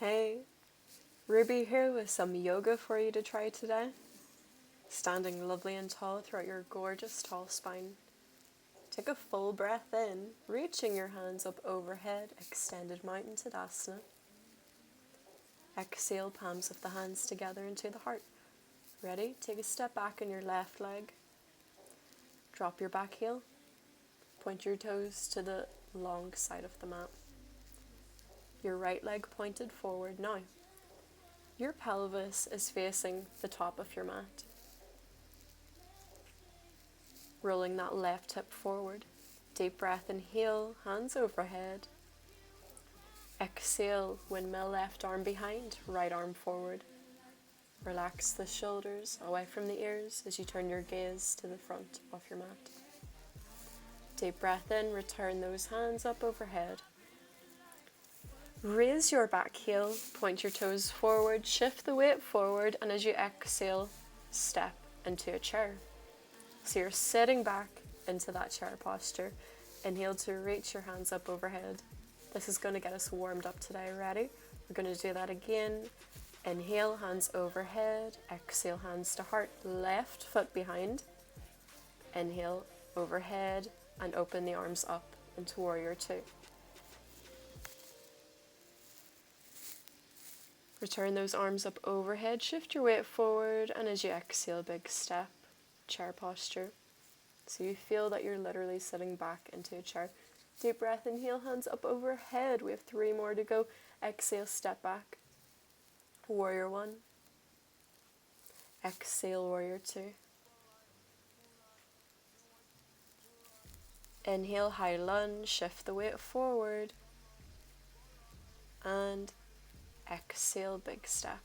Hey, Ruby here with some yoga for you to try today. Standing lovely and tall throughout your gorgeous tall spine. Take a full breath in, reaching your hands up overhead, extended mountain Tadasana. Exhale, palms of the hands together into the heart. Ready? Take a step back in your left leg. Drop your back heel. Point your toes to the long side of the mat. Your right leg pointed forward now. Your pelvis is facing the top of your mat. Rolling that left hip forward. Deep breath, inhale, hands overhead. Exhale, windmill left arm behind, right arm forward. Relax the shoulders away from the ears as you turn your gaze to the front of your mat. Deep breath in, return those hands up overhead. Raise your back heel, point your toes forward, shift the weight forward, and as you exhale, step into a chair. So you're sitting back into that chair posture. Inhale to reach your hands up overhead. This is going to get us warmed up today. Ready? We're going to do that again. Inhale, hands overhead. Exhale, hands to heart. Left foot behind. Inhale, overhead, and open the arms up into Warrior Two. Return those arms up overhead, shift your weight forward, and as you exhale, big step, chair posture. So you feel that you're literally sitting back into a chair. Deep breath, inhale, hands up overhead. We have 3 more to go. Exhale, step back. Warrior One. Exhale, Warrior Two. Inhale, high lunge, shift the weight forward. And exhale, big step.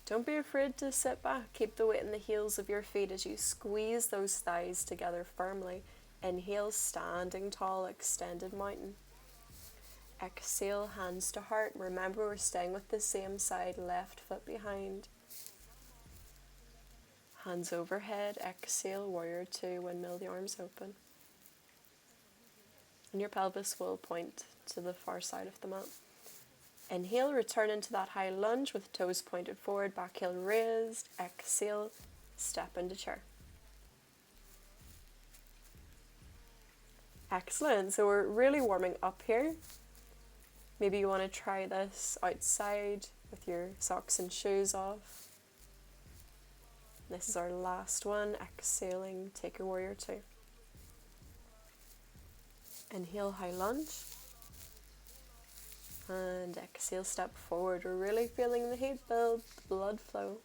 Don't be afraid to sit back. Keep the weight in the heels of your feet as you squeeze those thighs together firmly. Inhale, standing tall, extended mountain. Exhale, hands to heart. Remember, we're staying with the same side, left foot behind. Hands overhead. Exhale, Warrior Two, windmill the arms open. And your pelvis will point to the far side of the mat. Inhale, return into that high lunge with toes pointed forward, back heel raised. Exhale, step into chair. Excellent. So we're really warming up here. Maybe you want to try this outside with your socks and shoes off. This is our last one. Exhaling, take your Warrior Two. Inhale, high lunge. And exhale, step forward. We're really feeling the heat build, the blood flow.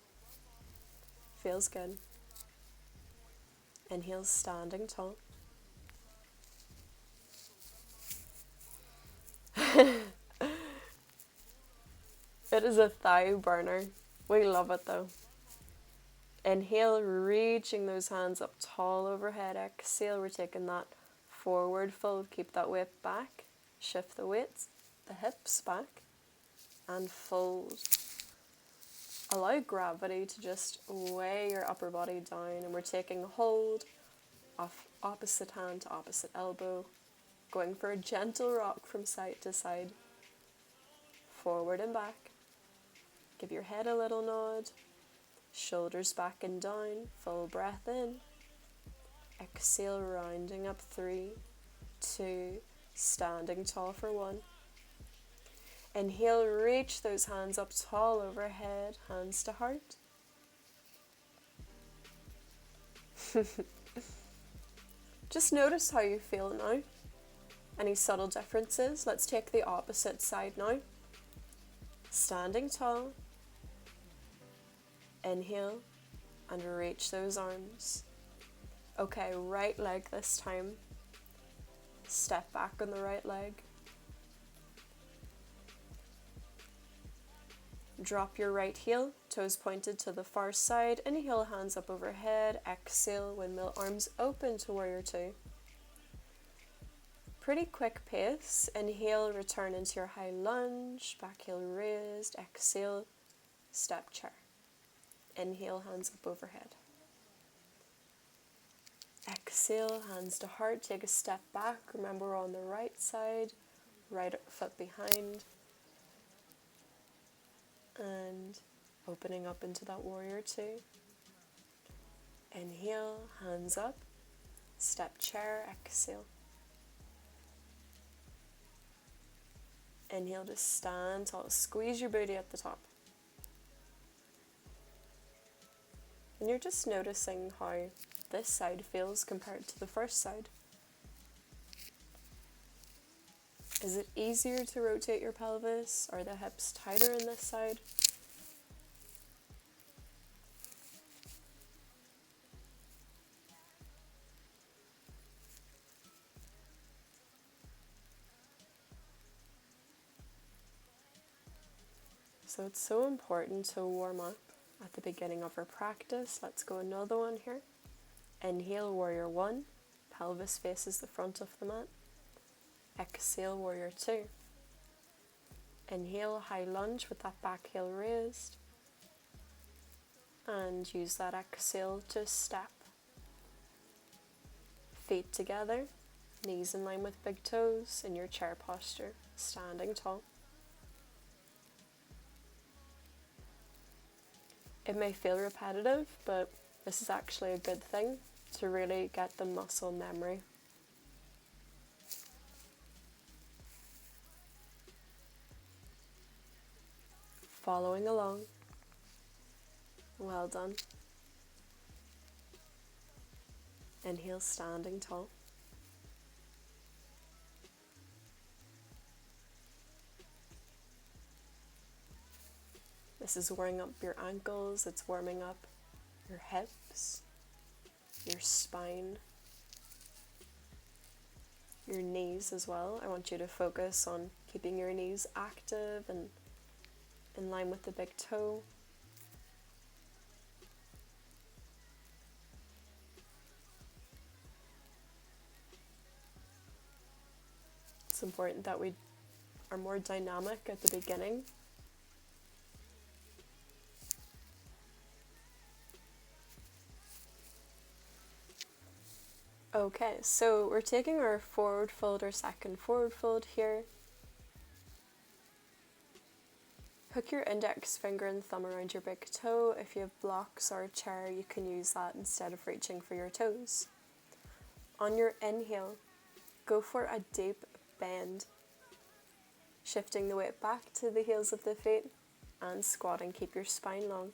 Feels good. Inhale, standing tall. It is a thigh burner. We love it though. Inhale, reaching those hands up tall overhead. Exhale, we're taking that forward fold. Keep that weight back. Shift the weights, the hips back, and fold. Allow gravity to just weigh your upper body down, and we're taking a hold off opposite hand to opposite elbow, going for a gentle rock from side to side, forward and back. Give your head a little nod, shoulders back and down, full breath in. Exhale, rounding up 3, 2, standing tall for 1. Inhale, reach those hands up tall overhead, hands to heart. Just notice how you feel now. Any subtle differences? Let's take the opposite side now. Standing tall. Inhale and reach those arms. Okay, right leg this time. Step back on the right leg. Drop your right heel, toes pointed to the far side. Inhale, hands up overhead. Exhale, windmill arms open to Warrior Two. Pretty quick pace. Inhale, return into your high lunge. Back heel raised. Exhale, step chair. Inhale, hands up overhead. Exhale, hands to heart. Take a step back. Remember, we're on the right side. Right foot behind. and opening up into that warrior two. Inhale, hands up, step chair, exhale. Inhale to stand tall, squeeze your booty at the top. And you're just noticing how this side feels compared to the first side. Is it easier to rotate your pelvis? Are the hips tighter in this side? So it's so important to warm up at the beginning of our practice. Let's go another one here. Inhale, warrior one. Pelvis faces the front of the mat. Exhale, warrior two. Inhale, high lunge with that back heel raised. And use that exhale to step. Feet together, knees in line with big toes in your chair posture, standing tall. It may feel repetitive, but this is actually a good thing to really get the muscle memory. Following along. Well done. Inhale, standing tall. This is warming up your ankles, it's warming up your hips, your spine, your knees as well. I want you to focus on keeping your knees active and in line with the big toe. It's important that we are more dynamic at the beginning. Okay, so we're taking our forward fold, our second forward fold here. Hook your index finger and thumb around your big toe. If you have blocks or a chair, you can use that instead of reaching for your toes. On your inhale, go for a deep bend, shifting the weight back to the heels of the feet and squatting. Keep your spine long,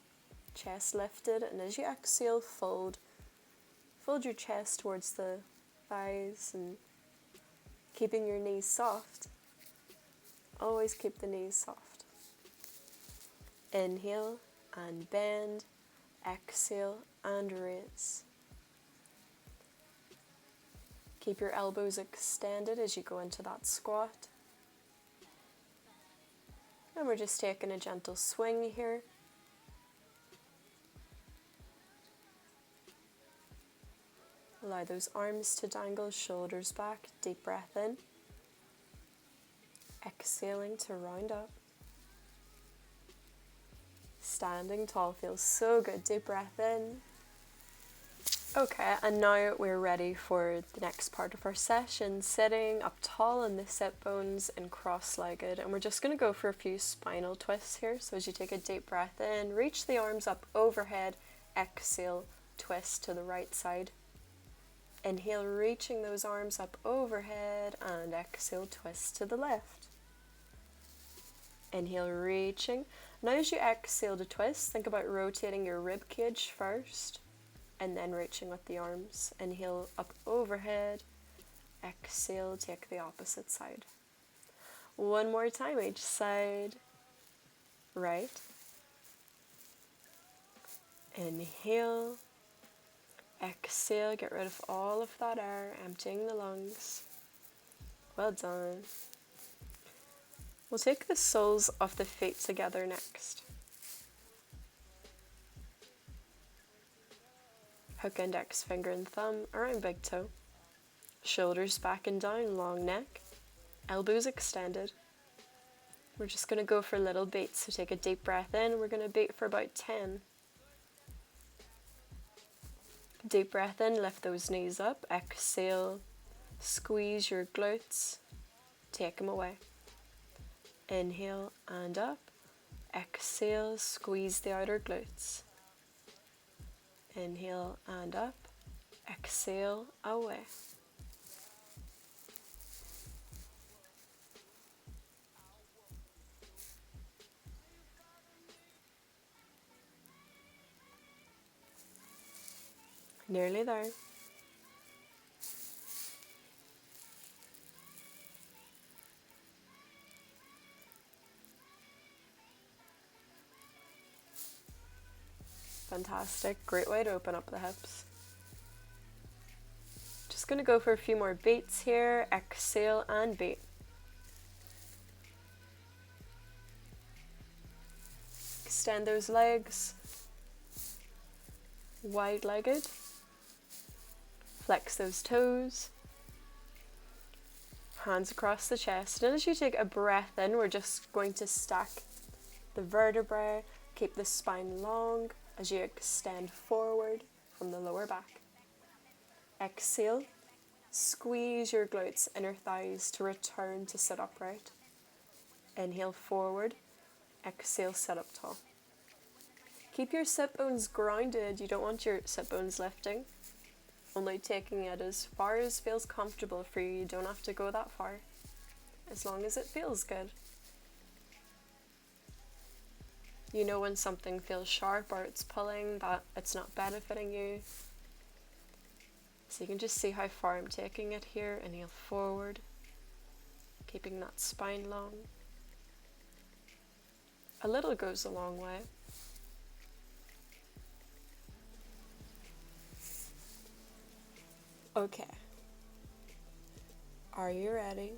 chest lifted, and as you exhale, fold your chest towards the thighs and keeping your knees soft. Always keep the knees soft. Inhale and bend, exhale and raise. Keep your elbows extended as you go into that squat. And we're just taking a gentle swing here. Allow those arms to dangle, shoulders back, deep breath in. Exhaling to round up. Standing tall feels so good, deep breath in. Okay, and now we're ready for the next part of our session, sitting up tall on the sit bones and cross-legged. And we're just going to go for a few spinal twists here. So as you take a deep breath in, reach the arms up overhead, exhale, twist to the right side. Inhale, reaching those arms up overhead, and exhale, twist to the left. Inhale, reaching. Now as you exhale to twist, think about rotating your rib cage first, and then reaching with the arms. Inhale, up overhead. Exhale, take the opposite side. One more time, each side. Right. Inhale. Exhale, get rid of all of that air, emptying the lungs. Well done. We'll take the soles of the feet together next. Hook index finger and thumb around big toe. Shoulders back and down, long neck. Elbows extended. We're just going to go for little beats, so take a deep breath in. We're going to beat for about 10. Deep breath in, lift those knees up. Exhale, squeeze your glutes. Take them away. Inhale and up. Exhale, squeeze the outer glutes. Inhale and up. Exhale, away. Nearly there. Fantastic. Great way to open up the hips. Just going to go for a few more beats here. Exhale and beat. Extend those legs. Wide-legged. Flex those toes. Hands across the chest. And as you take a breath in, we're just going to stack the vertebrae. Keep the spine long as you extend forward from the lower back. Exhale. Squeeze your glutes, inner thighs to return to sit upright. Inhale forward. Exhale, sit up tall. Keep your sit bones grounded. You don't want your sit bones lifting. Only taking it as far as feels comfortable for you. You don't have to go that far. As long as it feels good. You know when something feels sharp or it's pulling, that it's not benefiting you. So you can just see how far I'm taking it here. Inhale forward. Keeping that spine long. A little goes a long way. Okay. Are you ready?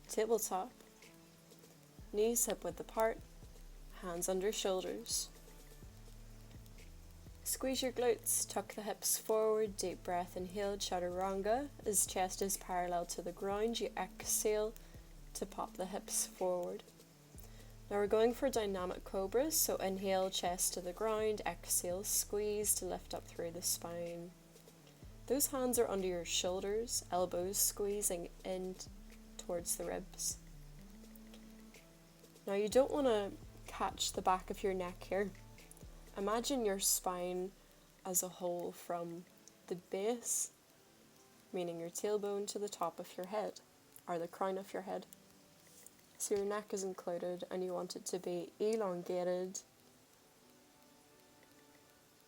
Tabletop. Knees hip width apart. Hands under shoulders. Squeeze your glutes, tuck the hips forward, deep breath, inhale, chaturanga. As chest is parallel to the ground, you exhale to pop the hips forward. Now we're going for dynamic cobras, so inhale, chest to the ground, exhale, squeeze to lift up through the spine. Those hands are under your shoulders, elbows squeezing in towards the ribs. Now you don't want to catch the back of your neck here. Imagine your spine as a whole from the base, meaning your tailbone, to the top of your head, or the crown of your head. So your neck is included and you want it to be elongated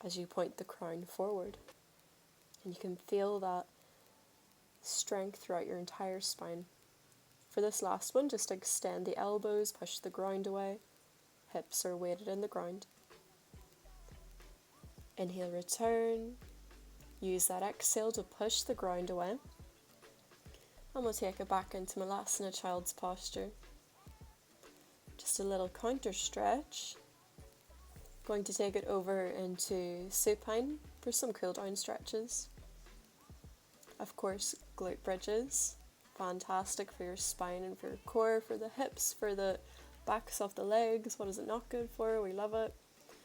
as you point the crown forward. And you can feel that strength throughout your entire spine. For this last one, just extend the elbows, push the ground away. Hips are weighted in the ground. Inhale, return. Use that exhale to push the ground away. And we'll take it back into Malasana, child's posture. Just a little counter stretch. Going to take it over into supine for some cool down stretches. Of course, glute bridges. Fantastic for your spine and for your core, for the hips, for the backs of the legs. What is it not good for? We love it.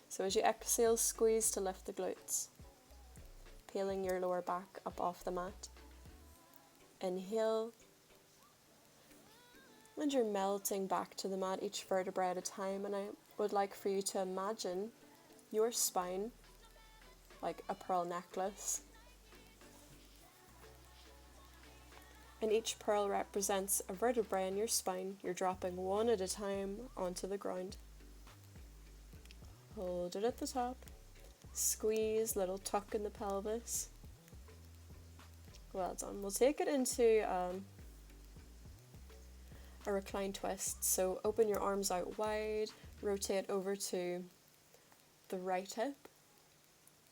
So as you exhale, squeeze to lift the glutes. Peeling your lower back up off the mat. Inhale. And you're melting back to the mat, each vertebrae at a time. And I would like for you to imagine your spine like a pearl necklace. And each pearl represents a vertebrae in your spine. You're dropping one at a time onto the ground. Hold it at the top. Squeeze, little tuck in the pelvis. Well done. We'll take it into a recline twist. So open your arms out wide, rotate over to the right hip.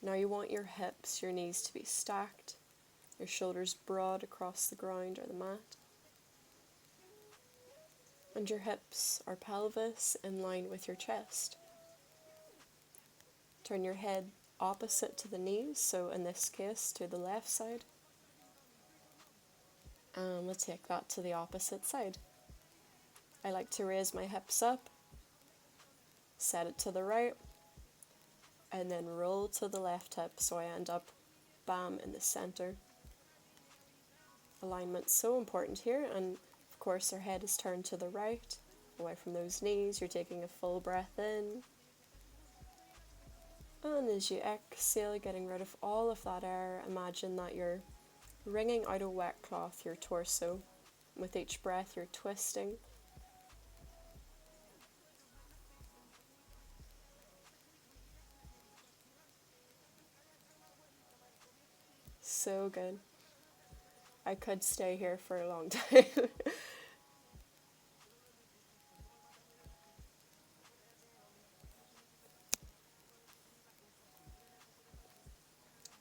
Now you want your hips, your knees to be stacked, your shoulders broad across the ground or the mat. And your hips or pelvis in line with your chest. Turn your head opposite to the knees, so in this case to the left side. And we'll take that to the opposite side. I like to raise my hips up, set it to the right, and then roll to the left hip so I end up bam in the center. Alignment's so important here, and of course our head is turned to the right away from those knees. You're taking a full breath in. And as you exhale, getting rid of all of that air, imagine that you're wringing out a wet cloth, your torso. With each breath, you're twisting. So good. I could stay here for a long time.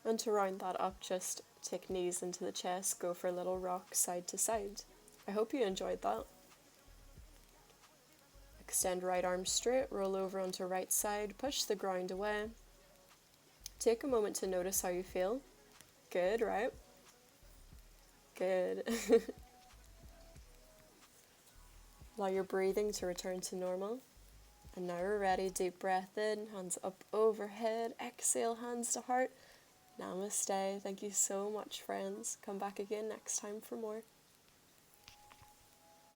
And to round that up, just take knees into the chest, go for a little rock side to side. I hope you enjoyed that. Extend right arm straight, roll over onto right side, push the ground away. Take a moment to notice how you feel. Good, right? Good. Allow your breathing to return to normal. And now we're ready. Deep breath in, hands up overhead. Exhale, hands to heart. Namaste. Thank you so much, friends. Come back again next time for more.